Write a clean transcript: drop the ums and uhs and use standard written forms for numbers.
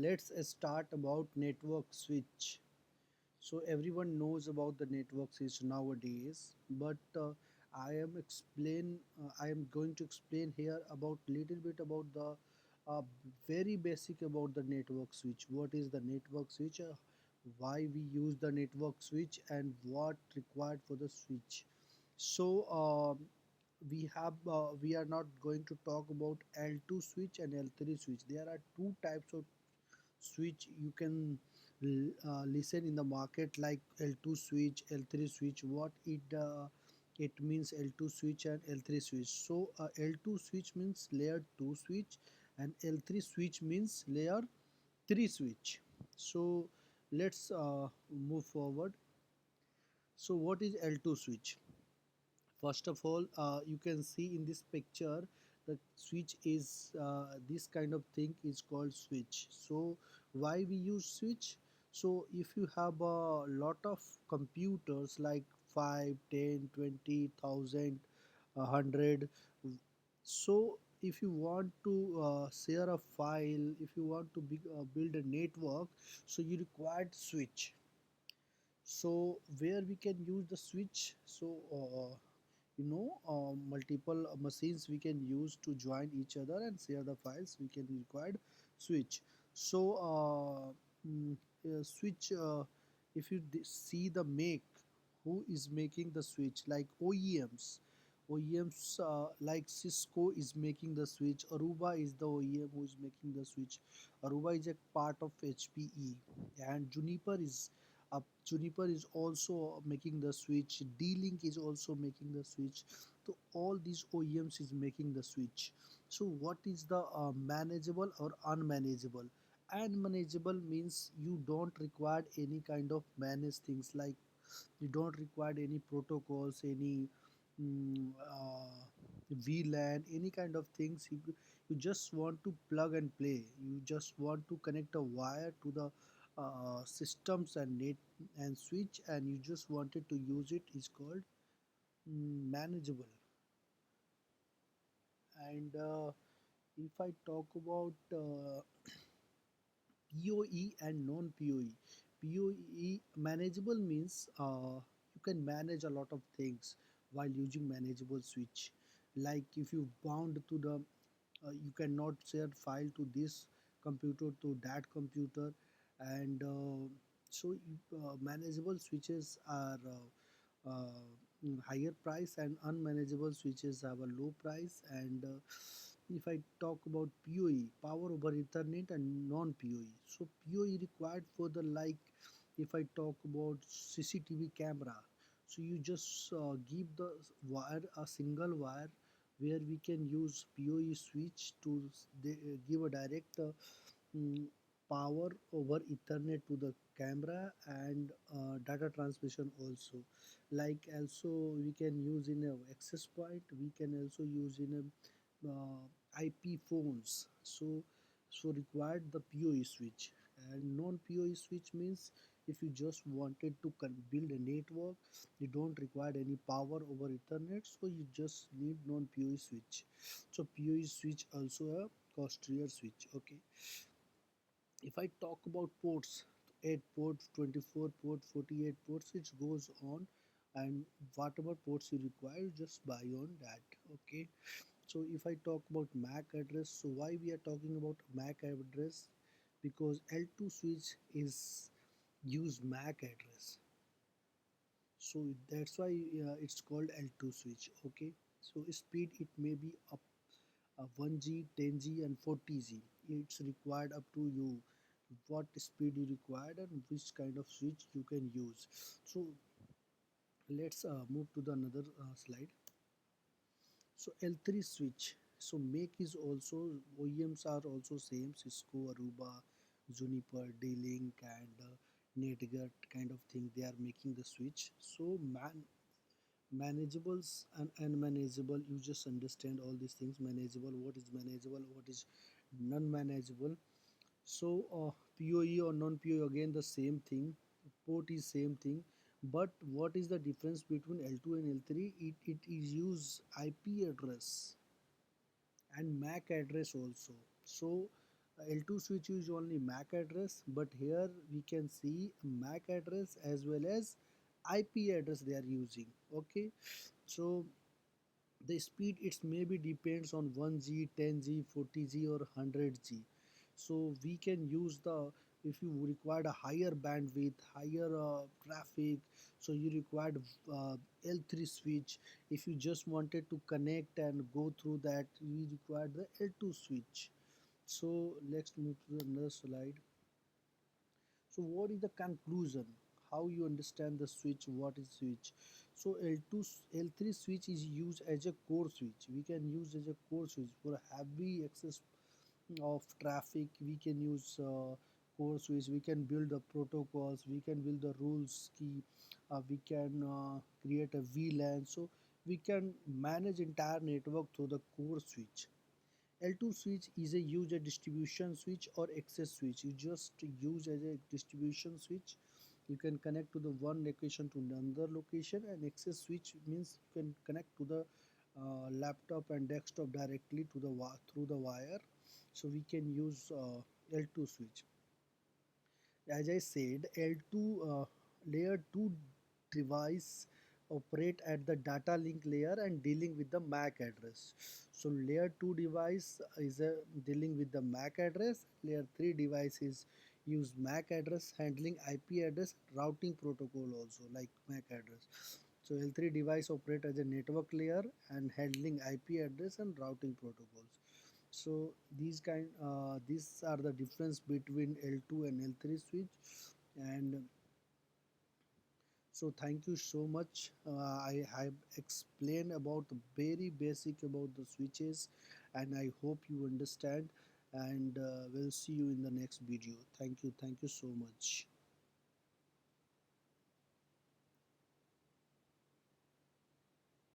Let's start about network switch. So everyone knows about the network switch nowadays, but I am going to explain here about little bit about the uh, very basic about the network switch. What is the network switch? Why we use the network switch and what required for the switch. So we are not going to talk about L2 switch and L3 switch. There are two types of switch you can listen in the market, like L2 switch, L3 switch. What it means, L2 switch and L3 switch. So L2 switch means layer 2 switch and L3 switch means layer 3 switch. So let's move forward. So what is L2 switch? First of all, you can see in this picture the switch is this kind of thing is called switch. So why we use switch? So if you have a lot of computers like 5, 10, 20,000, 100, so if you want to share a file, if you want to build a network, so you required switch. So where we can use the switch? So multiple machines we can use to join each other and share the files, we can require switch. So switch, if you see the make, who is making the switch, like OEMs like Cisco is making the switch. Aruba is the OEM who is making the switch. Aruba is a part of HPE, and Juniper is also making the switch. D-Link is also making the switch. So all these OEMs is making the switch. So what is the manageable or unmanageable? Unmanageable means you don't require any kind of manage things, like you don't require any protocols, any VLAN, any kind of things. You just want to plug and play. You just want to connect a wire to the systems and net and switch, and you just wanted to use it, is called manageable. And if I talk about PoE and non-PoE. PoE manageable means you can manage a lot of things while using manageable switch. Like if you bound to the, you cannot share file to this computer to that computer, and manageable switches are higher price, and unmanageable switches have a low price. And if I talk about PoE, power over Ethernet, and non-PoE. So PoE required for the, like if I talk about CCTV camera, so you just give the wire, a single wire, where we can use PoE switch to give a direct mm, power over Ethernet to the camera, and data transmission also. Like also we can use in a access point, we can also use in a IP phones. So required the PoE switch. And non-PoE switch means if you just wanted to build a network, you don't require any power over Ethernet, so you just need non-PoE switch. So PoE switch also a costlier switch. Okay, if I talk about ports, 8 ports, 24 ports, 48 ports, it goes on, and whatever ports you require, just buy on that. Okay, so if I talk about MAC address, so why we are talking about MAC address? Because L2 switch is use MAC address, so that's why it's called L2 switch. Okay, so speed, it may be up 1G, 10G, and 40G. It's required up to you, what speed you required and which kind of switch you can use. So let's move to the another slide. So L3 switch. So make is also, OEMs are also same, Cisco, Aruba, Juniper, D-Link, and NetGut kind of thing. They are making the switch. So manageables and unmanageable. You just understand all these things. Manageable. What is manageable? What is non-manageable? So PoE or non-PoE, again the same thing. Port is same thing, but what is the difference between L2 and L3? It is use IP address and MAC address also. So L2 switch use only MAC address, but here we can see MAC address as well as IP address they are using. Okay, so the speed it's maybe depends on 1G, 10G, 40G or 100G. So we can use the, if you required a higher bandwidth, higher traffic, so you required L3 switch. If you just wanted to connect and go through that, we required the L2 switch. So let's move to the another slide. So what is the conclusion? How you understand the switch? What is switch? So L2, L3 switch is used as a core switch. We can use as a core switch for heavy access of traffic. We can use core switch. We can build the protocols. We can build the rules key. We can create a VLAN. So we can manage entire network through the core switch. L2 switch is a use a distribution switch or access switch. You just use as a distribution switch. You can connect to the one location to another location, and access switch means you can connect to the laptop and desktop directly to the through the wire. So we can use L2 switch. As I said, L2 layer 2 device operate at the data link layer and dealing with the MAC address. So layer 2 device is dealing with the MAC address. Layer 3 device is use MAC address handling IP address routing protocol also like MAC address. So L3 device operate as a network layer and handling IP address and routing protocols. So these are the difference between L2 and L3 switch. And so thank you so much. I have explained about the very basic about the switches, and I hope you understand. And we'll see you in the next video. Thank you so much.